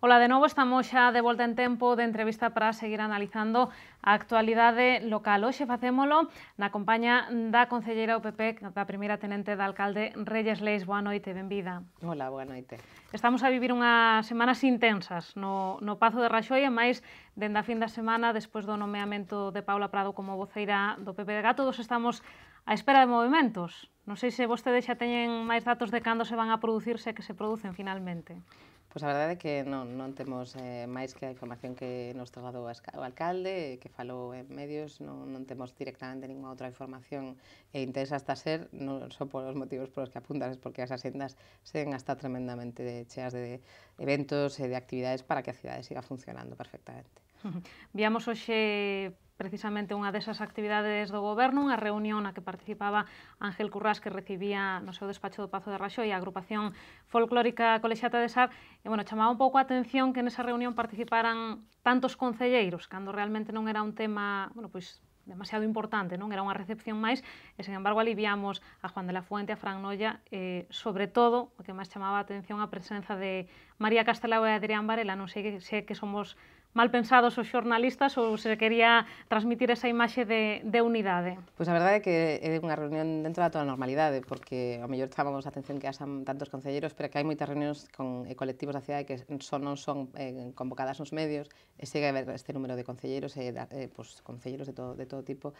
Ola de novo, estamos xa de volta en tempo de entrevista para seguir analizando a actualidade local. Hoxe facémolo na compañía da concelleira do PP, da primeira tenente de alcalde, Reyes Leis. Boa noite, benvida. Hola, boa noite. Estamos a vivir unhas semanas intensas no Pazo de Raxoi, e máis dende a fin da semana, despois do nomeamento de Paula Prado como voceira do PPDG, todos estamos á espera de movimentos. Non sei se vostedes xa teñen máis datos de cando se van a producirse e que se producen finalmente. Pois a verdade é que non temos máis que a información que nos trasladou o alcalde, que falou en medios, non temos directamente ninguna outra información intensa hasta ser, non só por os motivos polos que apuntas, porque as asendas seguen hasta tremendamente cheas de eventos e de actividades para que a cidade siga funcionando perfectamente. Víamos hoxe precisamente unha desas actividades do Goberno, unha reunión na que participaba Ángel Currás, que recibía no seu despacho do Pazo de Raxoi a agrupación folclórica Colexiata de Sar, e, chamaba un pouco a atención que nesa reunión participaran tantos concelleiros, cando realmente non era un tema, demasiado importante, non era unha recepción máis, e, sen embargo, aliviamos a Juan de la Fuente, a Fran Noia, sobre todo, o que máis chamaba a atención, a presenza de María Castelao e Adrián Varela. Non sei se que somos mal pensados os xornalistas ou se quería transmitir esa imaxe de unidade. Pois a verdade é que é unha reunión dentro da toda a normalidade, porque ao mellor chamamos a atención que haxan tantos concelleiros, pero que hai moitas reunións con colectivos da cidade que non son convocadas nos medios, e segue a haber este número de concelleiros e concelleiros de todo tipo.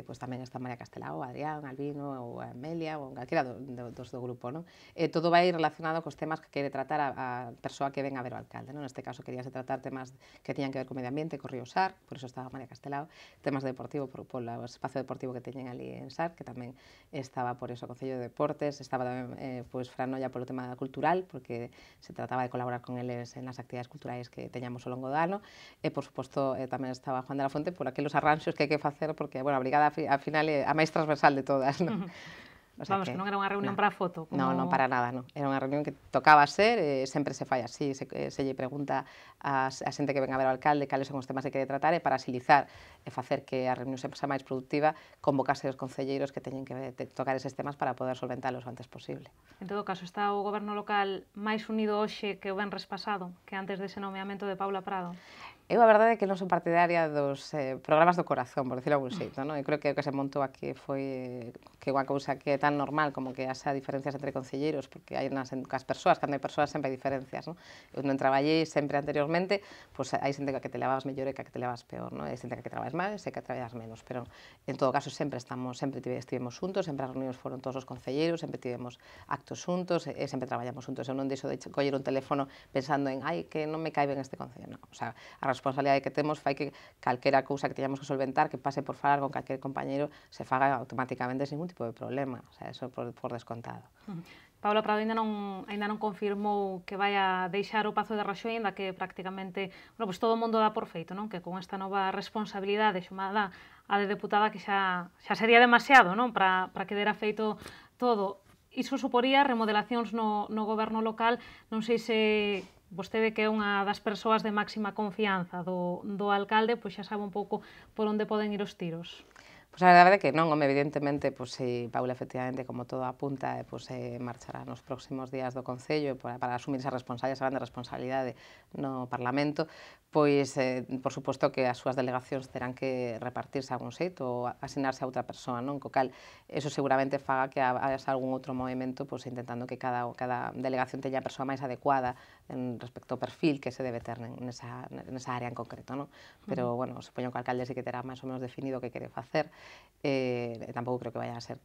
Pois tamén está María Castelao, Adrián, Albino ou Amelia ou calquera dos do grupo, non? Todo vai relacionado cos temas que quere tratar a persoa que ven a ver o alcalde, non? Neste caso queríase tratar temas que tiñan que ver co medio ambiente, co río Sar, por eso estaba María Castelao, temas de deportivo polo espazo deportivo que teñen ali en Sar, que tamén estaba por eso o Concello de Deportes, estaba tamén Fran Noia polo tema cultural, porque se trataba de colaborar con eles en as actividades culturais que teñamos ao longo do ano, e por suposto tamén estaba Juan de la Fuente por aqueles arranxos que hai que facer, porque, a brigada a final é a máis transversal de todas, non? O sea, que non era unha reunión para a foto. Non, para nada, non. Era unha reunión que tocaba ser, sempre se fai así, se lle pregunta a xente que ven a ver o alcalde cales son os temas que quere tratar, e para axilizar e facer que a reunión sexa máis productiva, convocase os concelleiros que teñen que tocar eses temas para poder solventalos o antes posible. En todo caso, está o goberno local máis unido hoxe que o venres pasado, que antes dese nomeamento de Paula Prado? Eu a verdade é que non son partidaria dos programas do corazón, por decirlo algún xeito, non? Eu creo que o que se montou aquí foi que unha cousa que é tan normal como que haxa diferencias entre concelleiros, porque hai as persoas, cando hai persoas sempre hai diferencias, non? Eu non traballei sempre anteriormente, pois hai xente que te levabas mellor e que te levabas peor, non? Hai xente que traballas máis e que traballas menos, pero en todo caso sempre estivemos xuntos, sempre as reunións foron todos os concelleiros, sempre tivemos actos xuntos e sempre traballamos xuntos. Eu non deixo de coller un teléfono pensando en que non me cae ben este concello, non. O sea, a responsabilidade que temos fai que calquera cousa que teñamos que solventar, que pase por falar con calquer compañeiro, se faga automáticamente sin ningún tipo de problema, o sea, eso por descontado. Paula Prado ainda non confirmou que vai a deixar o Pazo de Raxoi, ainda que prácticamente, todo o mundo dá por feito, non? Que con esta nova responsabilidade xamada a de deputada, que xa sería demasiado, non? Para que dera feito todo. Iso suporía remodelacións no goberno local. Non sei se vostede, que é unha das persoas de máxima confianza do alcalde, pois xa sabe un pouco por onde poden ir os tiros. Pois a verdade é que non, evidentemente, se Paula, efectivamente, como todo apunta, marchará nos próximos días do Concello para asumir esa grande responsabilidade no Parlamento, pois, por suposto que as súas delegacións terán que repartirse a algún xeito ou asignarse a outra persoa, non? Co cal, eso seguramente faga que haxa algún outro movimento, intentando que cada delegación teña a persoa máis adecuada respecto ao perfil que se debe ter nesa área en concreto, non? Pero, supoño que o alcalde sí que terá máis ou menos definido o que quere facer. Tampouco creo que vayan a ser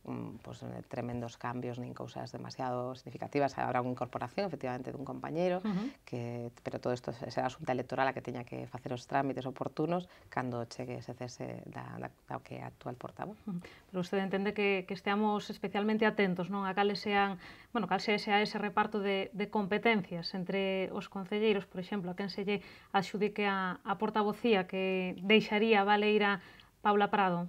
tremendos cambios nin cousas demasiado significativas. Habrá unha incorporación, efectivamente, dun compañeiro, pero todo isto será asunta electoral a que teña que facer os trámites oportunos cando chegue ese cese da que é a actual portavoz. Pero vostede entende que esteamos especialmente atentos, non? A cal sea ese reparto de competencias entre os concelleiros, por exemplo, a quen se lle adxudique a portavocía que deixaría Valeira Paula Prado?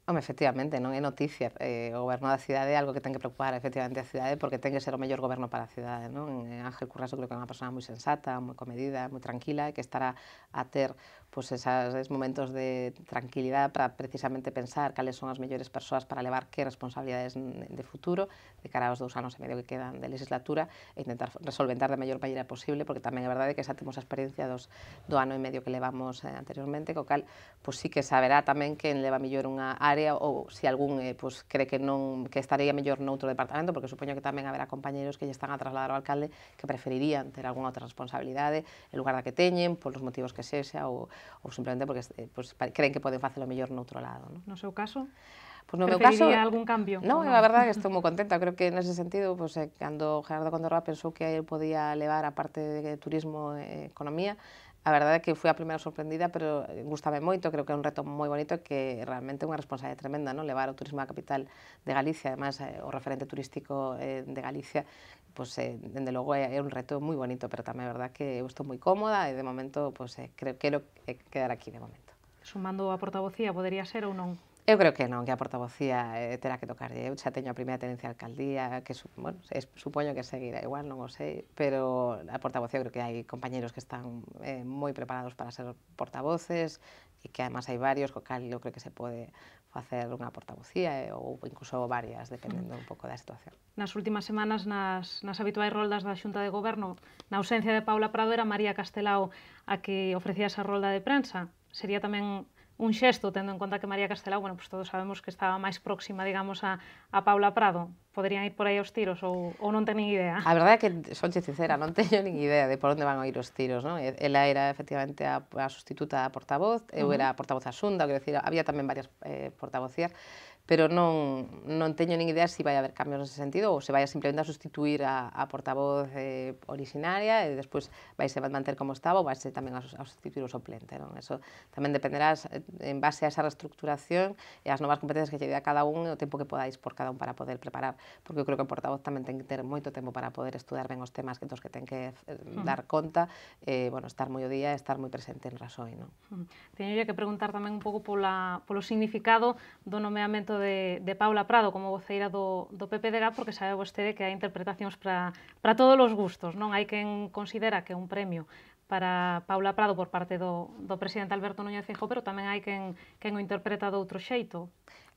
Home, efectivamente, non é noticia. O goberno da cidade é algo que ten que preocupar efectivamente a cidade porque ten que ser o mellor goberno para a cidade, non? Ángel Currás eu creo que é unha persona moi sensata, moi comedida, moi tranquila, e que estará a ter pois, esos momentos de tranquilidade para precisamente pensar cales son as mellores persoas para levar que responsabilidades de futuro de cara aos 2 anos e medio que quedan de legislatura e intentar resolventar da mellor maneira posible, porque tamén é verdade que xa temos a experiencia do ano e medio que levamos anteriormente, co cal pois sí que saberá tamén quen leva mellor unha área ou se algún pois, cree que non que estaría mellor noutro departamento, porque supoño que tamén haberá compañeros que lle están a trasladar ao alcalde que preferirían ter algunha outra responsabilidade en lugar da que teñen, polos motivos que sexa ou simplemente porque pois, creen que poden facelo mellor noutro lado. Non? No seu caso? Pois no meu caso, algún cambio? Non, a verdade é que estou moi contenta, creo que nese sentido, pois, cando Gerardo Condorra pensou que eu podía levar a parte de turismo e economía, a verdade é que fui a primeira sorprendida, pero gustame moito, creo que é un reto moi bonito e que realmente é unha responsabilidade tremenda, non? Levar o turismo á capital de Galicia, además o referente turístico de Galicia, pois, dende logo é un reto moi bonito, pero tamén é verdade que eu estou moi cómoda e de momento, pois, quero quedar aquí de momento. Sumando a portavocía, podería ser ou non? Eu creo que non, que a portavocía terá que tocarlle. Eu xa teño a primeira tenencia de alcaldía, que bueno, supoño que seguirá igual, non o sei, pero a portavocía creo que hai compañeros que están moi preparados para ser portavoces e que además hai varios, co cal eu creo que se pode facer unha portavocía ou incluso varias, dependendo un pouco da situación. Nas últimas semanas, nas habituais roldas da Xunta de Goberno, na ausencia de Paula Prado, era María Castelao a que ofrecía esa rolda de prensa. Sería tamén un xesto, tendo en conta que María Castelao, bueno, pues todos sabemos que estaba máis próxima, digamos, a Paula Prado. Poderían ir por aí aos tiros ou non teñen idea? A verdade é que, sonche sincera, non teño nin idea de por onde van a ir os tiros, non? Ela era, efectivamente, a sustituta da portavoz, eu era a portavoz asunda, quero dicir, había tamén varias portavocías, pero non teño nin idea se vai haber cambios nese sentido ou se vai simplemente a sustituir a portavoz originaria e despois vai se manter como estaba ou vai se tamén a sustituir o suplente, non? Eso tamén dependerá en base a esa reestructuración e as novas competencias que lle dé a cada un e o tempo que podáis por cada un para poder preparar, porque eu creo que o portavoz tamén ten que ter moito tempo para poder estudar ben os temas dos que ten que dar conta, bueno, estar moi o día e estar moi presente en Raxoi, non? Teñolle que preguntar tamén un pouco polo significado do nomeamento de Paula Prado como voceira do PPDG, porque sabe vostede que hai interpretacións para todos os gustos, non? Hai quen considera que é un premio para Paula Prado por parte do presidente Alberto Núñez Feijóo, pero tamén hai quen o interpreta de outro xeito.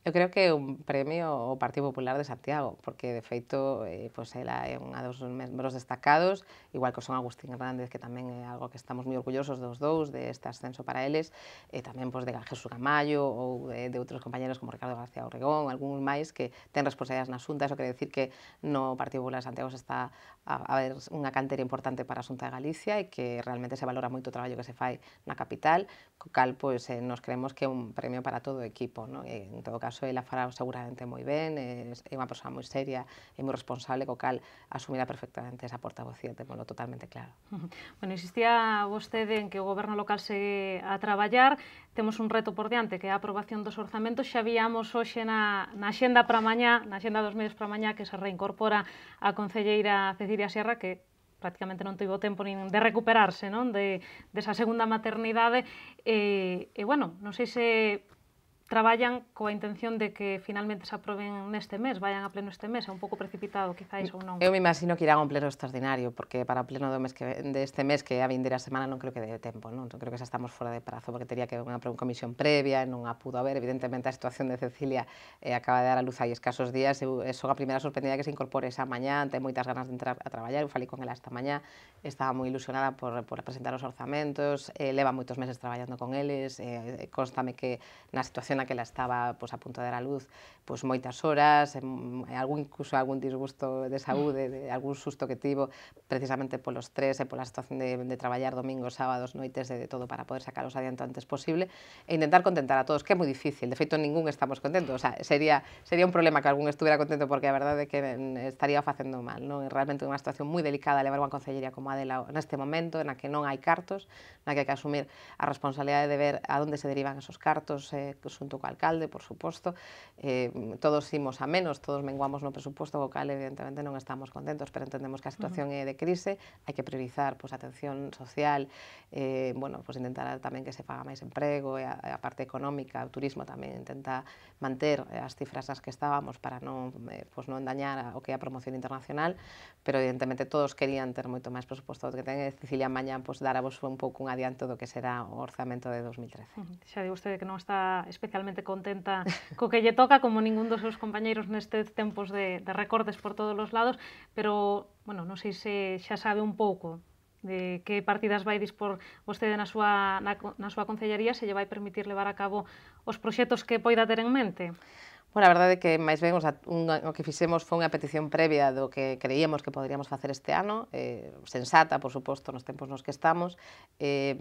Eu creo que é un premio ao Partido Popular de Santiago, porque, de feito, pois ela é unha dos membros destacados, igual que son Agustín Hernández, que tamén é algo que estamos moi orgullosos dos dous, deste ascenso para eles, e tamén pois, de Jesús Ramallo ou de outros compañeros como Ricardo García Orregón, algúns máis que ten responsabilidades na Xunta. Eso quere decir que no Partido Popular de Santiago se está a haber unha cantera importante para a Xunta de Galicia e que realmente se valora moito o traballo que se fai na capital, co cal pois, nos creemos que é un premio para todo o equipo, non? E, en todo caso, ela fará seguramente moi ben, é unha persoa moi seria e moi responsable, co cal asumirá perfectamente esa portavocía, témolo totalmente claro. Bueno, insistía vostede en que o goberno local segue a traballar, temos un reto por diante, que é a aprobación dos orzamentos. Xa víamos hoxe na xenda para mañá, na xenda dos medios para mañá, que se reincorpora a concelleira Cecilia Sierra, que prácticamente non tivo tempo nin de recuperarse, non? Desa segunda maternidade. E, bueno, non sei se traballan coa intención de que finalmente se aproben neste mes, vayan a pleno este mes, é un pouco precipitado, quizáis, ou non? Eu me imagino que irán a un pleno extraordinario, porque para o pleno deste mes, que a vindeira semana, non creo que dé tempo, non? Creo que xa estamos fora de prazo, porque teria que haber unha comisión previa, non a pudo haber, evidentemente a situación de Cecilia acaba de dar a luz hai escasos días, eu son a primeira sorprendida que se incorpore esa mañá, ten moitas ganas de entrar a traballar, eu falei con ela esta mañá, estaba moi ilusionada por presentar os orzamentos, leva moitos meses traballando con eles, constame que na situación na que ela estaba pois, a punto de dar a luz pois, moitas horas, incluso algún disgusto de saúde, de algún susto que tivo, precisamente polos tres e pola situación de traballar domingos, sábados, noites, de todo para poder sacalos adiante o antes posible e intentar contentar a todos, que é moi difícil, de feito ningún estamos contentos, o sea, sería un problema que algún estuviera contento porque a verdade é que estaría facendo mal, non? É realmente unha situación moi delicada levar unha concellería como a dela neste momento, na que non hai cartos, na que hai que asumir a responsabilidade de ver a onde se derivan esos cartos, xunto co alcalde, por suposto, todos imos a menos, todos menguamos no presuposto, co cal evidentemente non estamos contentos, pero entendemos que a situación é de crise, hai que priorizar a atención social, intentar tamén que se faga máis emprego, e a parte económica, o turismo tamén intenta manter as cifras nas que estábamos para non endañar o que é a promoción internacional, pero evidentemente todos querían ter moito máis presuposto do que ten, e Cecilia mañá dará-vos un pouco un adianto do que será o orzamento de 2013. Xa di vostede que non está especialmente contenta co que lle toca, como ningún dos seus compañeiros nestes tempos de recortes por todos os lados, pero, non sei se xa sabe un pouco de que partidas vai dispor vostede na súa concellería, se lle vai permitir levar a cabo os proxectos que poida ter en mente. A verdade é que, máis ben, o que fixemos foi unha petición previa do que creíamos que poderíamos facer este ano, sensata, por suposto, nos tempos nos que estamos,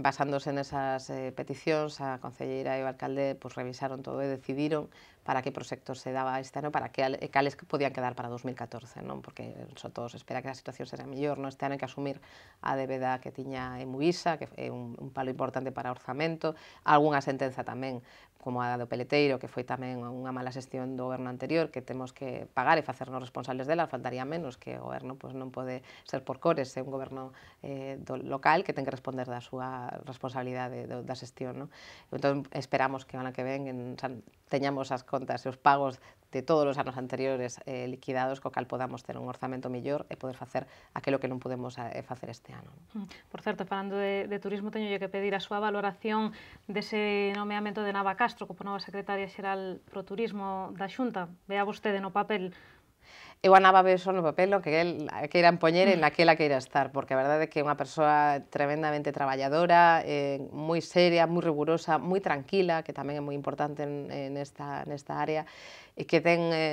basándose nesas peticións, a concelleira e o alcalde revisaron todo e decidiron para que proxectos se daba este ano, para cales que podían quedar para 2014, porque todos espera que a situación será mellor, este ano hai que asumir a débeda que tiña Emuvisa, que é un palo importante para o orzamento, algunha sentenza tamén, como a do Peleteiro, que foi tamén unha mala xestión do goberno anterior, que temos que pagar e facernos responsables dela, faltaría menos que o goberno non pode ser por cores, é un goberno local que ten que responder da súa responsabilidade da xestión. Entón, esperamos que o ano que ven teñamos as contas e os pagos de todos os anos anteriores liquidados, co cal podamos ter un orzamento mellor e poder facer aquilo que non podemos facer este ano. Por certo, falando de turismo, teñolle que pedir a súa valoración dese nomeamento de Nava Castro como nova secretaria xeral pro turismo da Xunta. Vea vostede no papel. Eu a Nava veo só no papel o que queiran poñer en naquela queira estar, porque a verdade é que é unha persoa tremendamente traballadora, moi seria, moi rigurosa, moi tranquila, que tamén é moi importante nesta área, e que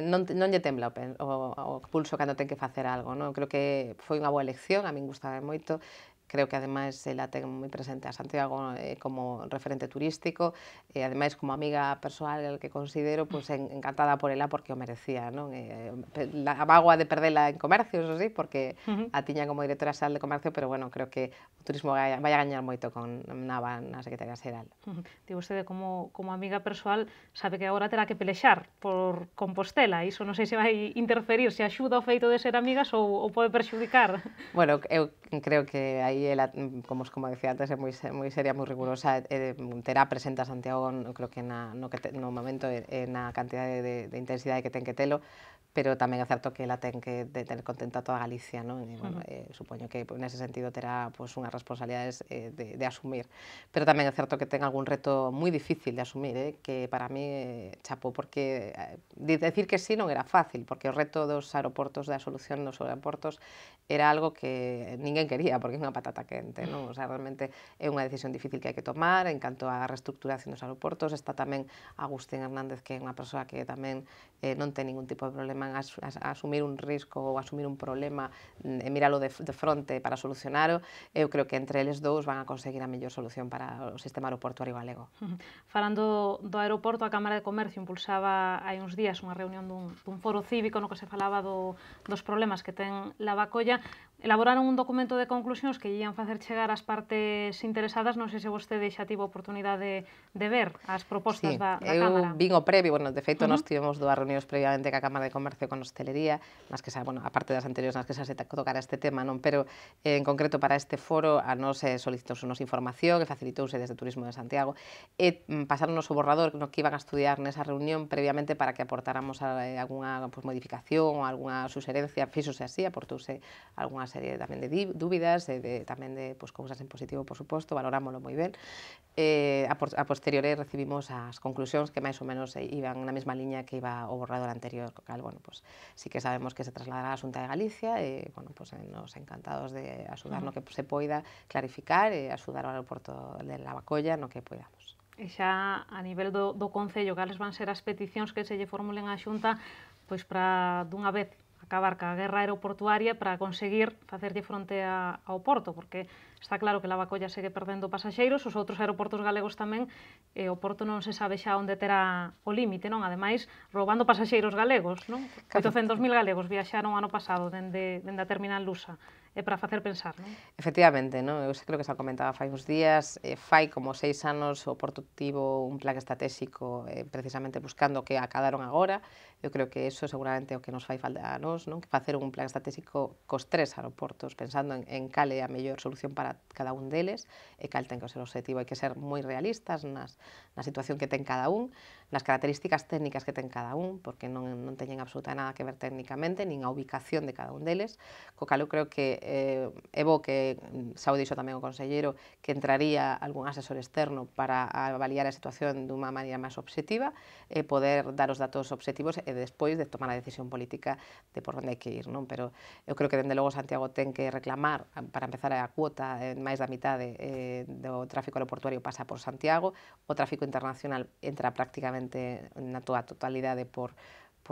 non lle tembla o pulso cando ten que facer algo. Creo que foi unha boa elección, a min gustaba moito. Creo que, ademais, ela ten moi presente a Santiago como referente turístico e, ademais, como amiga persoal que considero, encantada por ela porque o merecía. A mágoa de perdela en comercio, eso sí, porque a tiña como directora xeral de comercio, pero, creo que o turismo vai a gañar moito con Nava na secretaria xeral. Digo, vostede, como amiga persoal, sabe que agora terá que pelexar por Compostela. Iso non sei se vai interferir, se axuda o feito de ser amigas ou pode perxudicar. Bueno, eu creo que aí ela, como decía antes, é moi seria, moi rigurosa, terá presente a Santiago, creo que no momento e na cantidade de intensidade que ten que telo, pero tamén é certo que ela ten que ter contenta toda Galicia, supoño que nese sentido terá unhas responsabilidades de asumir, pero tamén é certo que ten algún reto moi difícil de asumir, que para mí chapou, porque decir que sí non era fácil, porque o reto dos aeroportos, da solución dos aeroportos, era algo que ninguén quería, porque é unha patata quente, realmente é unha decisión difícil que hai que tomar. En canto á reestructuración dos aeroportos, está tamén Agustín Hernández, que é unha persoa que tamén non ten ningún tipo de problema en asumir un risco ou asumir un problema e miralo de fronte para solucionalo. Eu creo que entre eles dous van a conseguir a mellor solución para o sistema aeroportuario galego. Falando do aeroporto, a Cámara de Comercio impulsaba hai uns días unha reunión dun foro cívico no que se falaba dos problemas que ten Lavacolla. Elaboraron un documento de conclusións que ian facer chegar ás partes interesadas. Non sei se vostede xa tivo oportunidade de ver as propostas da Cámara. Eu vin o previo, de feito, nós tivemos dúas reunións previamente ca Cámara de Comercio con hostelería, nas que aparte das anteriores nas que xa se tocara este tema, pero en concreto para este foro a nos solicitouse información e facilitouse desde Turismo de Santiago e pasaronnos o borrador no que iban a estudiar nesa reunión previamente para que aportáramos algunha modificación ou algunha suxerencia. Fíxose así, aportouse algunha serie tamén de dúbidas e tamén de cousas en positivo, por suposto, valorámoslo moi ben. A posteriori recibimos as conclusións que máis ou menos iban na mesma liña que iba o borrador anterior, co cal, sí que sabemos que se trasladará a Xunta de Galicia e, nos encantados de axudar no que se poida clarificar e axudar ao aeroporto de Lavacolla no que poidamos. E xa a nivel do Concello, cales van ser as peticións que se lle formulen á Xunta para dunha vez acabar ca guerra aeroportuaria para conseguir facerlle fronte ao porto, porque está claro que Lavacolla segue perdendo pasaxeiros, os outros aeroportos galegos tamén, e o porto non se sabe xa onde terá o límite, ademais, roubando pasaxeiros galegos, 800.000 galegos viaxaron ano pasado dende a terminal lusa, para facer pensar, non? Efectivamente, non? Eu creo que xa comentaba fai uns días, fai como 6 anos o Porto tivo un plan estratégico precisamente buscando o que acadaron agora. Eu creo que eso seguramente é o que nos fai falta a nós, non? Que facer un plan estratégico cos 3 aeroportos, pensando en cal é a mellor solución para cada un deles, e cal ten que ser o objetivo. Hai que ser moi realistas na situación que ten cada un, nas características técnicas que ten cada un, porque non teñen absolutamente nada que ver técnicamente, nin a ubicación de cada un deles, co cal eu creo que é bo que, xa o dixo tamén o conselleiro, que entraría algún asesor externo para avaliar a situación dunha maneira máis obxectiva e poder dar os datos obxectivos e despois de tomar a decisión política de por onde hai que ir, non? Pero eu creo que dende logo Santiago ten que reclamar, para empezar a cuota, máis da mitade do tráfico aeroportuario pasa por Santiago, o tráfico internacional entra prácticamente na túa totalidade por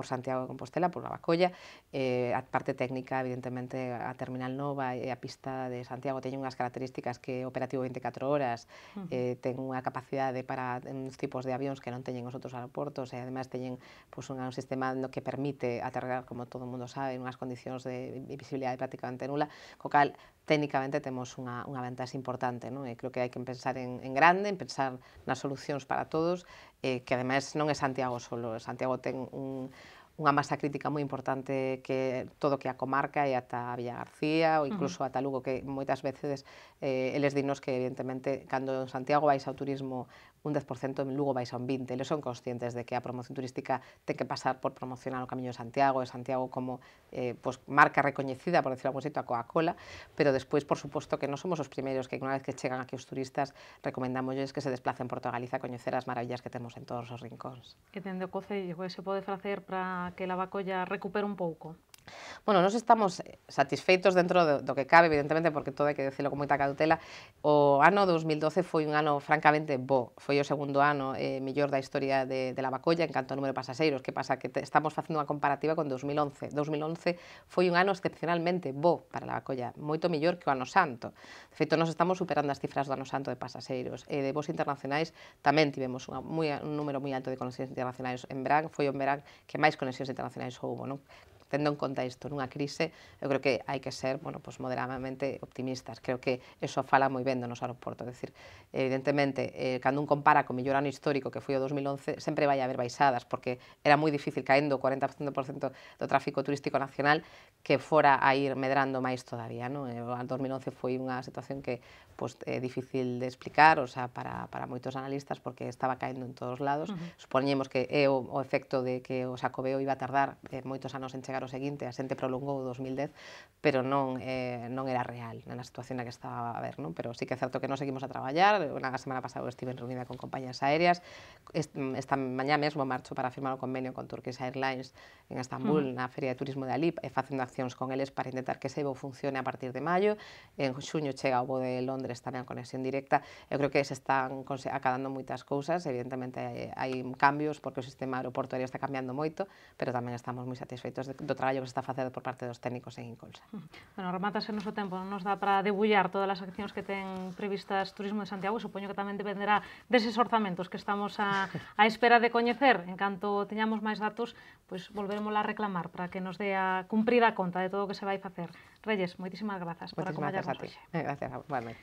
Santiago de Compostela, por Lavacolla. A parte técnica, evidentemente, a Terminal Nova e a pista de Santiago teñen unhas características que é operativo 24 horas, ten unha capacidade para uns tipos de avións que non teñen os outros aeroportos e, ademais, teñen un sistema que permite aterrar, como todo o mundo sabe, en unhas condicións de visibilidade prácticamente nula, co cal técnicamente temos unha vantaxe importante, non? E creo que hai que pensar en grande, en pensar nas solucións para todos, que ademais non é Santiago solo, Santiago ten unha masa crítica moi importante que todo que a comarca e ata a Villa García ou incluso ata Lugo, que moitas veces eles dinos que evidentemente cando en Santiago vais ao turismo un 10%, en Lugo vais a un 20%. Eles son conscientes de que a promoción turística ten que pasar por promocionar o Camiño de Santiago, e Santiago como marca recoñecida, por decirlo algún xeito, a Coca-Cola, pero despois, por suposto, que non somos os primeiros que unha vez que chegan aquí os turistas recomendámosles que se desplacen por toda Galiza a coñecer as maravillas que temos en todos os rincóns. E dende o Concello, que se pode facer para que Lavacolla recupere un pouco? Bueno, nós estamos satisfeitos dentro do que cabe, evidentemente, porque todo hai que decirlo con moita cautela. O ano 2012 foi un ano francamente bo, foi o segundo ano mellor da historia de Lavacolla en canto ao número de pasaxeiros. Que pasa? Que estamos facendo unha comparativa con 2011. 2011 foi un ano excepcionalmente bo para Lavacolla, moito mellor que o ano santo. De feito, nós estamos superando as cifras do ano santo de pasaxeiros. E de voos internacionais tamén tivemos un número moi alto de conexións internacionais en verán, foi o verán que máis conexións internacionais houbo, non? Tendo en conta isto nunha crise, eu creo que hai que ser, bueno, pues moderadamente optimistas. Creo que eso fala moi ben do noso aeroporto. É dicir, evidentemente, cando un compara co mellor ano histórico que foi o 2011, sempre vai haber baixadas, porque era moi difícil caendo o 40% do tráfico turístico nacional que fora a ir medrando máis todavía, non? O 2011 foi unha situación que é difícil de explicar, o sea, para moitos analistas, porque estaba caendo en todos lados. Supoñemos que é o efecto de que o Xacobeo iba a tardar moitos anos en chegar o seguinte, a xente prolongou o 2010, pero non era real na situación na que estaba a ver, non? Pero sí que é certo que nos seguimos a traballar. A semana pasada estive reunida con compañías aéreas, esta mañá mesmo marcho para firmar o convenio con Turkish Airlines en Estambul, na Feria de Turismo de Alí, e facendo accións con eles para intentar que ese voo funcione a partir de maio. En xuño chega o voo de Londres tamén a conexión directa. Eu creo que se están acadando moitas cousas, evidentemente hai cambios porque o sistema aeroportuario está cambiando moito, pero tamén estamos moi satisfeitos do traballo que se está facendo por parte dos técnicos en Incolsa. Bueno, remátase o noso tempo, non nos dá para debullar todas as accións que ten previstas Turismo de Santiago, e supoño que tamén dependerá deses orzamentos que estamos a espera de coñecer. En canto teñamos máis datos, pois volveremos a reclamar para que nos dé a cumprida conta de todo o que se vai facer. Reyes, moitísimas grazas por acompañarnos hoxe. Gracias, boa noite.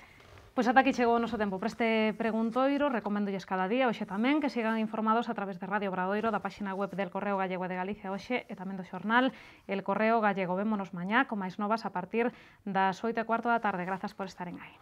Pois ata aquí chegou o noso tempo para este preguntoiro. Recoméndolles cada día, hoxe tamén, que sigan informados a través de Radio Obradoiro, da páxina web del Correo Gallego de Galicia hoxe e tamén do xornal El Correo Gallego. Vémonos mañá con máis novas a partir das 8:15 da tarde. Grazas por estaren aí.